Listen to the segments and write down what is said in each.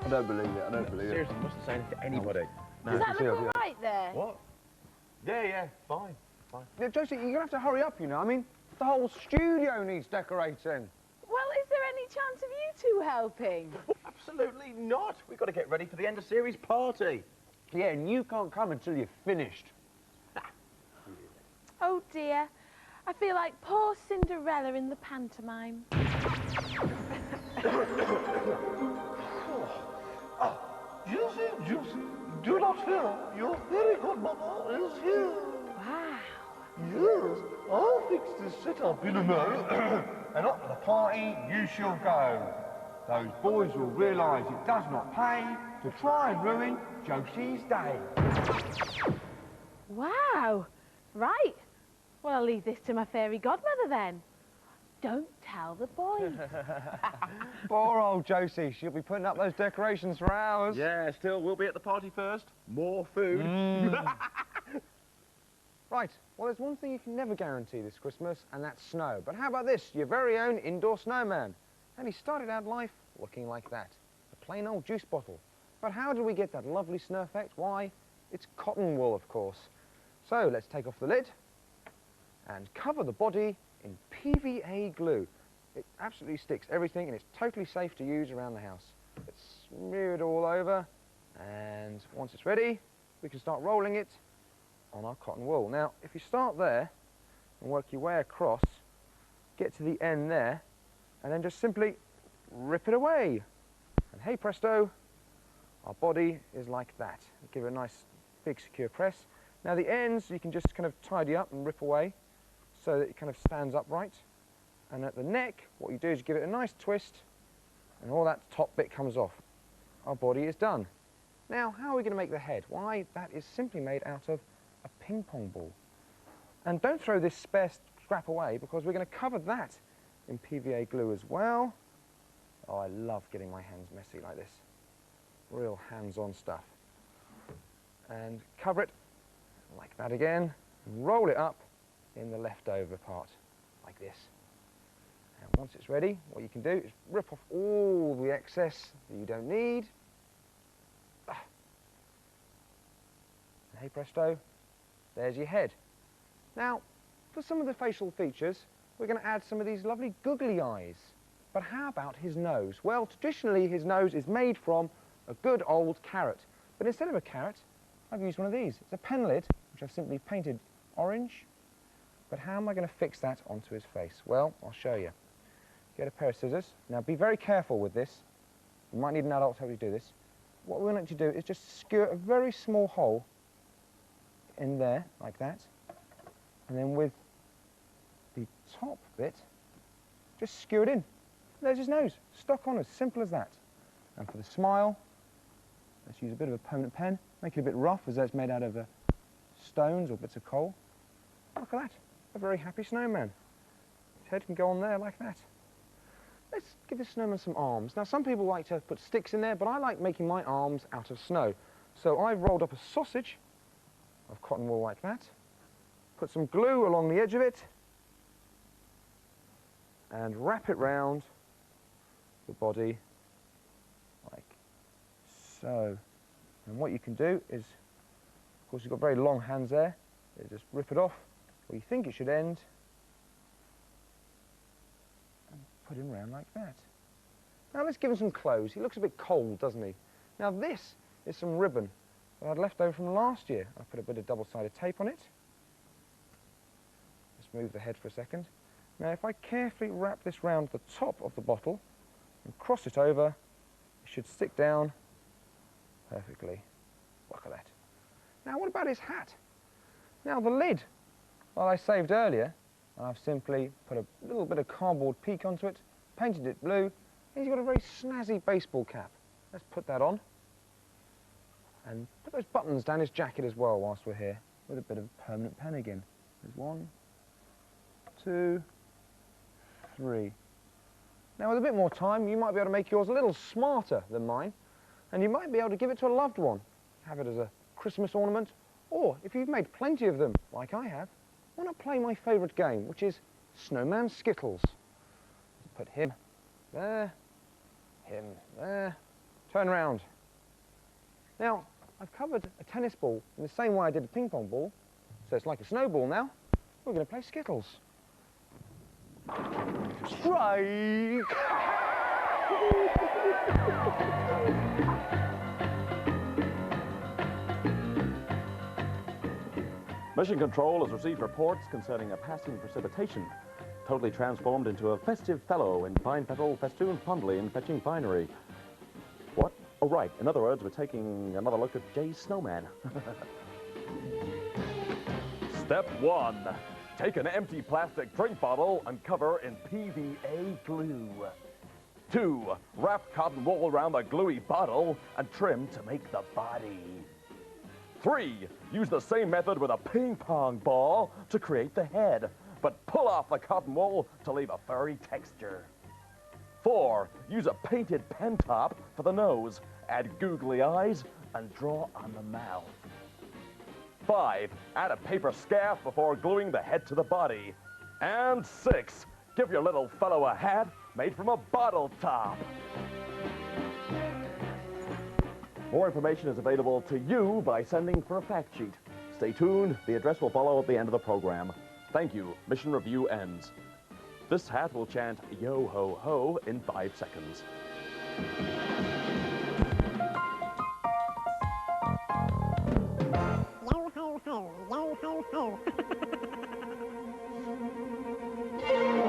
don't believe it, I don't believe it. Seriously, you mustn't say anything to anybody. No. Does that look all right there? What? Yeah, fine. Yeah, Josie, you're going to have to hurry up, you know. I mean, the whole studio needs decorating. Well, is there any chance of you two helping? Absolutely not. We've got to get ready for the end of series party. Yeah, and you can't come until you're finished. Oh dear, I feel like poor Cinderella in the pantomime. Juicy, do not fear. Your fairy godmother is here. Wow. Yes, I'll fix this setup in a moment. And up to the party you shall go. Those boys will realise it does not pay to try and ruin Josie's day. Wow. Right. Well, I'll leave this to my fairy godmother then. Don't tell the boys. Poor old Josie, she'll be putting up those decorations for hours. Yeah, still, we'll be at the party first. More food. Right, well, there's one thing you can never guarantee this Christmas, and that's snow. But how about this, your very own indoor snowman? And he started out life looking like that, a plain old juice bottle. But how did we get that lovely snow effect? Why, it's cotton wool, of course. So let's take off the lid and cover the body in PVA glue. It absolutely sticks everything, and it's totally safe to use around the house. Let's smear it all over, and once it's ready, we can start rolling it on our cotton wool. Now, if you start there and work your way across, get to the end there, and then just simply rip it away. And hey presto, our body is like that. Give it a nice big secure press. Now the ends you can just kind of tidy up and rip away so that it kind of stands upright. And at the neck, what you do is you give it a nice twist, and all that top bit comes off. Our body is done. Now, how are we going to make the head? Why, that is simply made out of a ping pong ball. And don't throw this spare scrap away, because we're going to cover that in PVA glue as well. Oh, I love getting my hands messy like this. Real hands-on stuff. And cover it like that again, and roll it up in the leftover part, like this. And once it's ready, what you can do is rip off all the excess that you don't need. And hey presto, there's your head. Now, for some of the facial features, we're going to add some of these lovely googly eyes. But how about his nose? Well, traditionally his nose is made from a good old carrot. But instead of a carrot, I've used one of these. It's a pen lid, which I've simply painted orange. But how am I going to fix that onto his face? Well, I'll show you. Get a pair of scissors. Now, be very careful with this. You might need an adult to help you do this. What we're going to do is just skewer a very small hole in there, like that. And then with the top bit, just skewer it in. There's his nose. Stock on, as simple as that. And for the smile, let's use a bit of a permanent pen. Make it a bit rough, as though it's made out of stones or bits of coal. Look at that. A very happy snowman. His head can go on there like that. Let's give this snowman some arms. Now, some people like to put sticks in there, but I like making my arms out of snow. So I've rolled up a sausage of cotton wool like that, put some glue along the edge of it, and wrap it round the body like so. And what you can do is, of course, you've got very long hands there, you just rip it off where you think it should end, and put him round like that. Now let's give him some clothes. He looks a bit cold, doesn't he? Now this is some ribbon that I'd left over from last year. I put a bit of double-sided tape on it. Let's move the head for a second. Now if I carefully wrap this round the top of the bottle and cross it over, it should stick down perfectly. Look at that. Now what about his hat? Now the lid, well, I saved earlier, and I've simply put a little bit of cardboard peak onto it, painted it blue, and he's got a very snazzy baseball cap. Let's put that on. And put those buttons down his jacket as well whilst we're here, with a bit of permanent pen again. There's 1, 2, 3. Now with a bit more time, you might be able to make yours a little smarter than mine, and you might be able to give it to a loved one. Have it as a Christmas ornament, or if you've made plenty of them, like I have, why not play my favourite game, which is Snowman Skittles. Put him there, Turn around. Now, I've covered a tennis ball in the same way I did a ping pong ball, so it's like a snowball now. We're going to play Skittles. Strike! Mission Control has received reports concerning a passing precipitation, totally transformed into a festive fellow in fine petal festooned fondly in fetching finery. What? Oh, right. In other words, we're taking another look at Jay's snowman. Step 1. Take an empty plastic drink bottle and cover in PVA glue. 2. Wrap cotton wool around the gluey bottle and trim to make the body. 3. Use the same method with a ping pong ball to create the head, but pull off the cotton wool to leave a furry texture. 4. Use a painted pen top for the nose, add googly eyes, and draw on the mouth. 5. Add a paper scarf before gluing the head to the body. And 6. Give your little fellow a hat made from a bottle top. More information is available to you by sending for a fact sheet. Stay tuned. The address will follow at the end of the program. Thank you. Mission review ends. This hat will chant yo ho ho in 5 seconds. Yo ho ho, yo ho ho.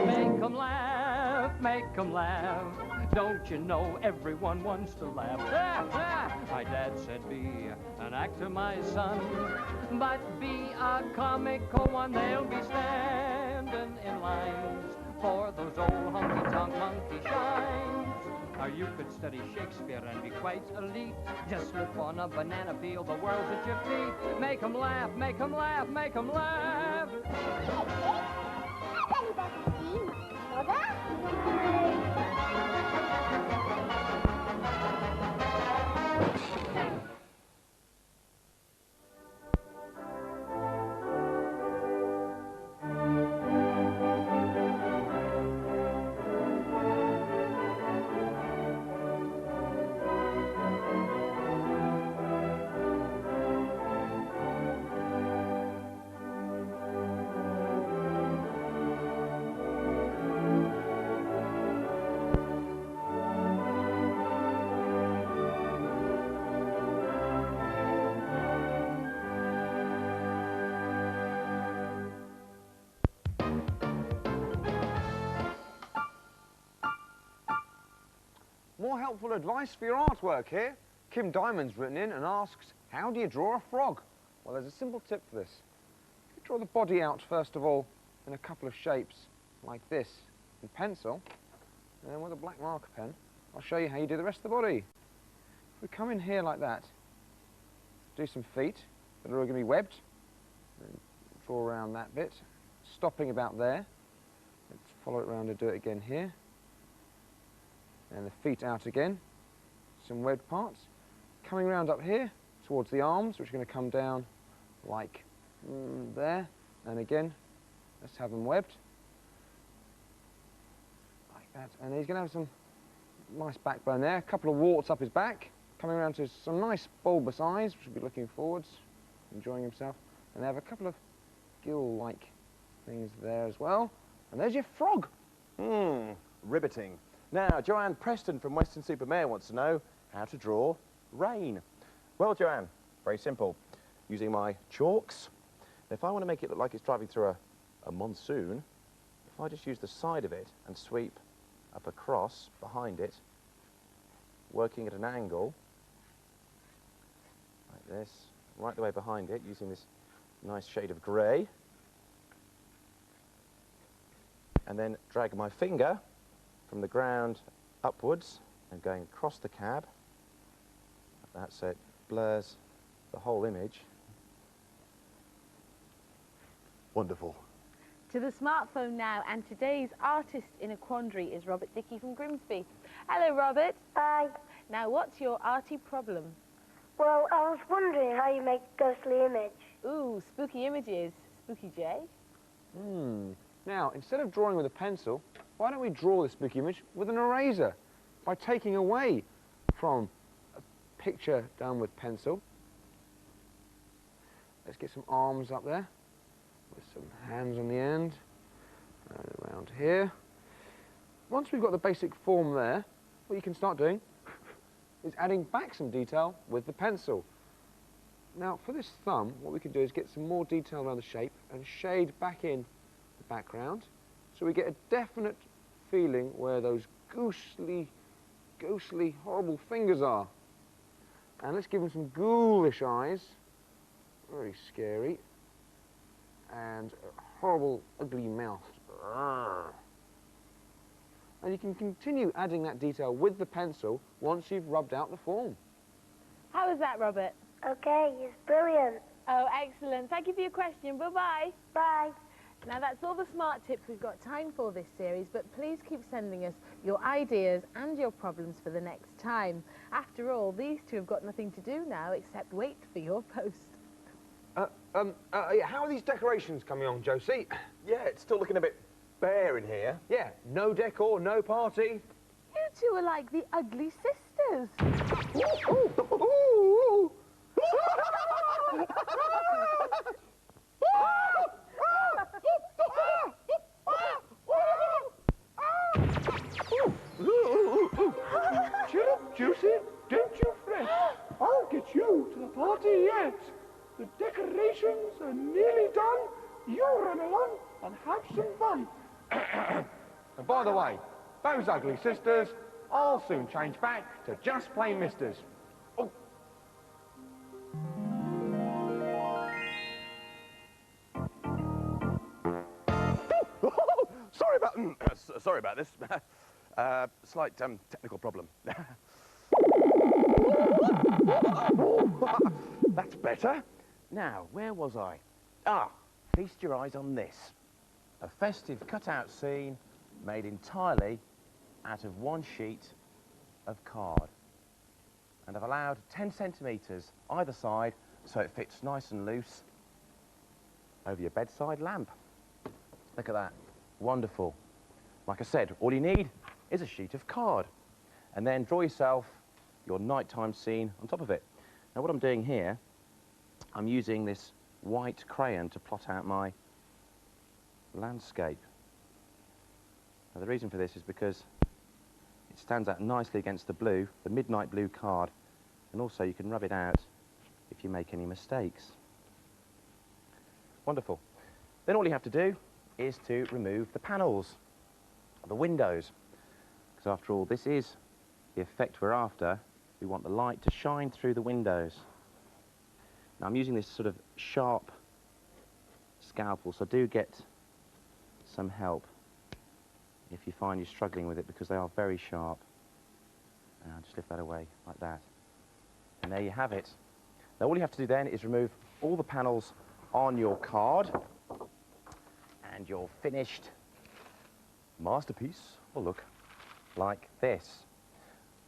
Make 'em laugh, make 'em laugh. Don't you know everyone wants to laugh? My dad said be an actor, my son, but be a comical one. They'll be standing in lines for those old honky-tonk monkey shines. Or you could study Shakespeare and be quite elite. Just slip on a banana peel, the world's at your feet. Make 'em laugh, make 'em laugh, make 'em laugh. More helpful advice for your artwork here. Kim Diamond's written in and asks, how do you draw a frog? Well, there's a simple tip for this. You draw the body out, first of all, in a couple of shapes, like this, in pencil, and then with a black marker pen, I'll show you how you do the rest of the body. If we come in here like that, do some feet that are going to be webbed, and draw around that bit, stopping about there. Let's follow it around and do it again here. And the feet out again, some webbed parts. Coming round up here towards the arms, which are going to come down like there. And again, let's have them webbed. Like that. And he's going to have some nice backbone there. A couple of warts up his back. Coming around to some nice bulbous eyes, which will be looking forwards, enjoying himself. And they have a couple of gill-like things there as well. And there's your frog. Riveting. Now, Joanne Preston from Weston-super-Mare wants to know how to draw rain. Well, Joanne, very simple. Using my chalks. If I want to make it look like it's driving through a monsoon, if I just use the side of it and sweep up across behind it, working at an angle, like this, right the way behind it, using this nice shade of grey, and then drag my finger from the ground upwards and going across the cab. That's it, blurs the whole image. Wonderful. To the smartphone now, and today's artist in a quandary is Robert Dickey from Grimsby. Hello, Robert. Hi. Now, what's your arty problem? Well, I was wondering how you make a ghostly image. Ooh, spooky images. Spooky Jay? Now, instead of drawing with a pencil, why don't we draw the spooky image with an eraser by taking away from picture done with pencil. Let's get some arms up there with some hands on the end. Around here. Once we've got the basic form there, what you can start doing is adding back some detail with the pencil. Now for this thumb, what we can do is get some more detail around the shape and shade back in the background so we get a definite feeling where those ghostly, horrible fingers are. And let's give them some ghoulish eyes, very scary, and a horrible, ugly mouth. And you can continue adding that detail with the pencil once you've rubbed out the form. How was that, Robert? Okay, it's brilliant. Oh, excellent. Thank you for your question. Bye-bye. Bye. Now, that's all the smart tips we've got time for this series, but please keep sending us your ideas and your problems for the next time. After all, these two have got nothing to do now except wait for your post. Yeah, how are these decorations coming on, Josie? Yeah, it's still looking a bit bare in here. Yeah, no decor, no party. You two are like the ugly sisters. Cheer up, Juicy. Don't you fret. I'll get you to the party yet. The decorations are nearly done. You run along and have some fun. And by the way, those ugly sisters, I'll soon change back to just plain misters. Oh. Sorry about this. Slight technical problem. That's better. Now, where was I? Feast your eyes on this. A festive cutout scene made entirely out of one sheet of card. And I've allowed 10 centimetres either side so it fits nice and loose over your bedside lamp. Look at that. Wonderful. Like I said, all you need is a sheet of card. And then draw yourself your nighttime scene on top of it. Now what I'm doing here, I'm using this white crayon to plot out my landscape. Now the reason for this is because it stands out nicely against the blue, the midnight blue card, and also you can rub it out if you make any mistakes. Wonderful. Then all you have to do is to remove the panels, the windows, because after all this is the effect we're after. We want the light to shine through the windows. Now I'm using this sort of sharp scalpel, so do get some help if you find you're struggling with it, because they are very sharp. And I'll just lift that away like that. And there you have it. Now all you have to do then is remove all the panels on your card, and your finished masterpiece will look like this.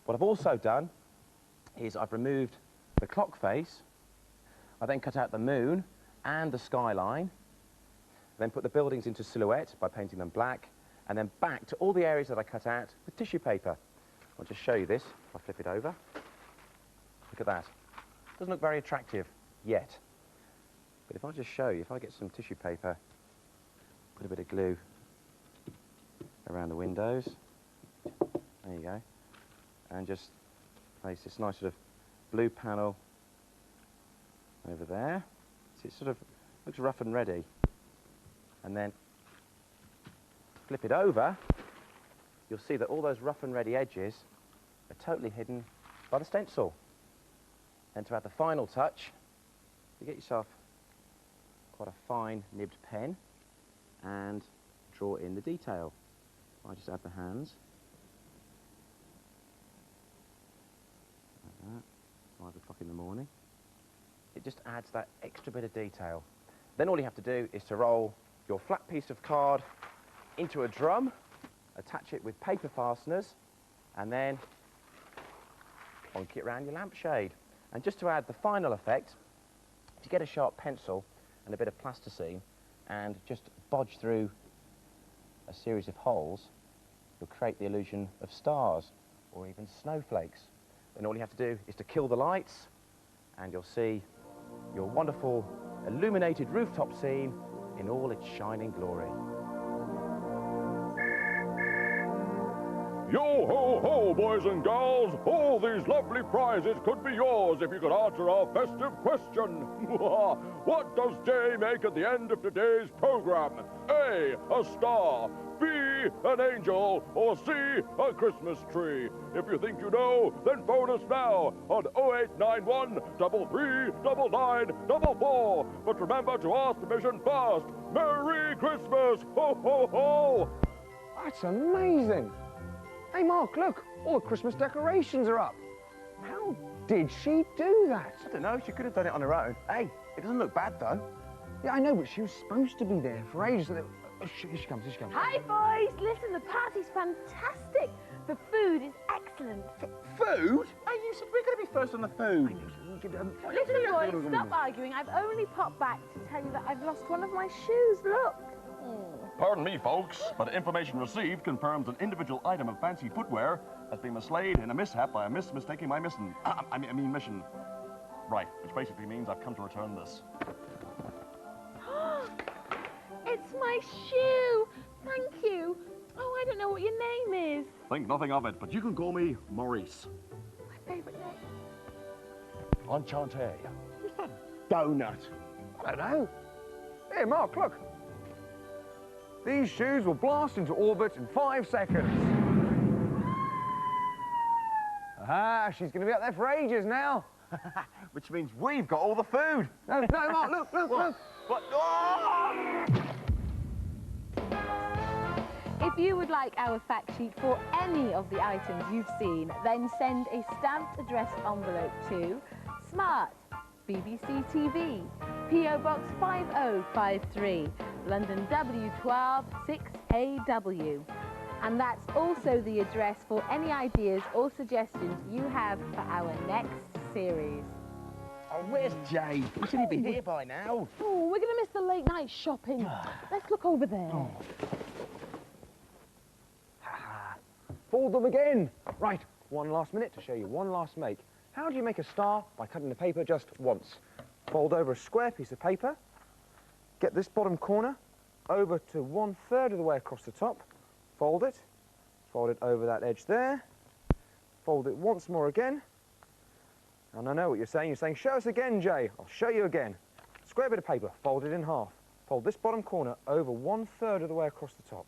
What I've also done is I've removed the clock face. I then cut out the moon and the skyline, then put the buildings into silhouette by painting them black, and then backed all the areas that I cut out with tissue paper. I'll just show you this. I'll flip it over. Look at that. Doesn't look very attractive yet. But if I just show you, if I get some tissue paper, put a bit of glue around the windows, there you go, and just place this nice sort of blue panel over there. So it sort of looks rough and ready. And then flip it over, you'll see that all those rough and ready edges are totally hidden by the stencil. And to add the final touch, you get yourself quite a fine nibbed pen and draw in the detail. I just add the hands. Like that, 5 o'clock in the morning. It just adds that extra bit of detail. Then all you have to do is to roll your flat piece of card into a drum, attach it with paper fasteners, and then plonk it around your lampshade. And just to add the final effect, if you get a sharp pencil and a bit of plasticine and just bodge through a series of holes, you'll create the illusion of stars or even snowflakes. then all you have to do is to kill the lights, and you'll see your wonderful illuminated rooftop scene in all its shining glory. Yo ho ho, boys and girls! All these lovely prizes could be yours if you could answer our festive question. What does J make at the end of today's program? A star, B, an angel, or C, a Christmas tree? If you think you know, then phone us now on 0891 339944. But remember to ask permission first. Merry Christmas! Ho ho ho! That's amazing. Hey, Mark, look, all the Christmas decorations are up. How did she do that? I don't know, she could have done it on her own. Hey, it doesn't look bad, though. Yeah, I know, but she was supposed to be there for ages. Here she comes, here she comes. Hi, boys. Listen, the party's fantastic. The food is excellent. Food? Hey, you said we're going to be first on the food. Listen, boys, stop arguing. I've only popped back to tell you that I've lost one of my shoes. Look. Pardon me, folks, but information received confirms an individual item of fancy footwear has been mislaid in a mishap by a mistaking my mission. Mission. Right, which basically means I've come to return this. It's my shoe. Thank you. Oh, I don't know what your name is. Think nothing of it, but you can call me Maurice. My favourite name. Enchanté. Who's that donut? I don't know. Here, Mark, look. These shoes will blast into orbit in 5 seconds. Aha, she's going to be up there for ages now. Which means we've got all the food. No, Mark, look. What? Oh! If you would like our fact sheet for any of the items you've seen, then send a stamped addressed envelope to Smart, BBC TV, P.O. Box 5053, London W12 6AW. And that's also the address for any ideas or suggestions you have for our next series. Oh, where's Jay? We should be here by now. Oh, we're going to miss the late night shopping. Let's look over there. Fold them again. Right, one last minute to show you one last make. How do you make a star? By cutting the paper just once. Fold over a square piece of paper, get this bottom corner over to 1/3 of the way across the top, fold it over that edge there, fold it once more again, and I know what you're saying, show us again, Jay. I'll show you again. Square bit of paper, fold it in half, fold this bottom corner over 1/3 of the way across the top,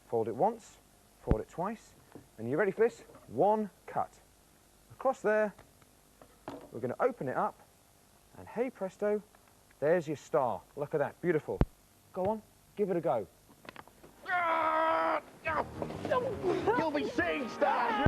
fold it once, fold it twice, and you ready for this? One cut. Across there, we're going to open it up, and hey presto, there's your star. Look at that, beautiful. Go on, give it a go. You'll be seeing stars.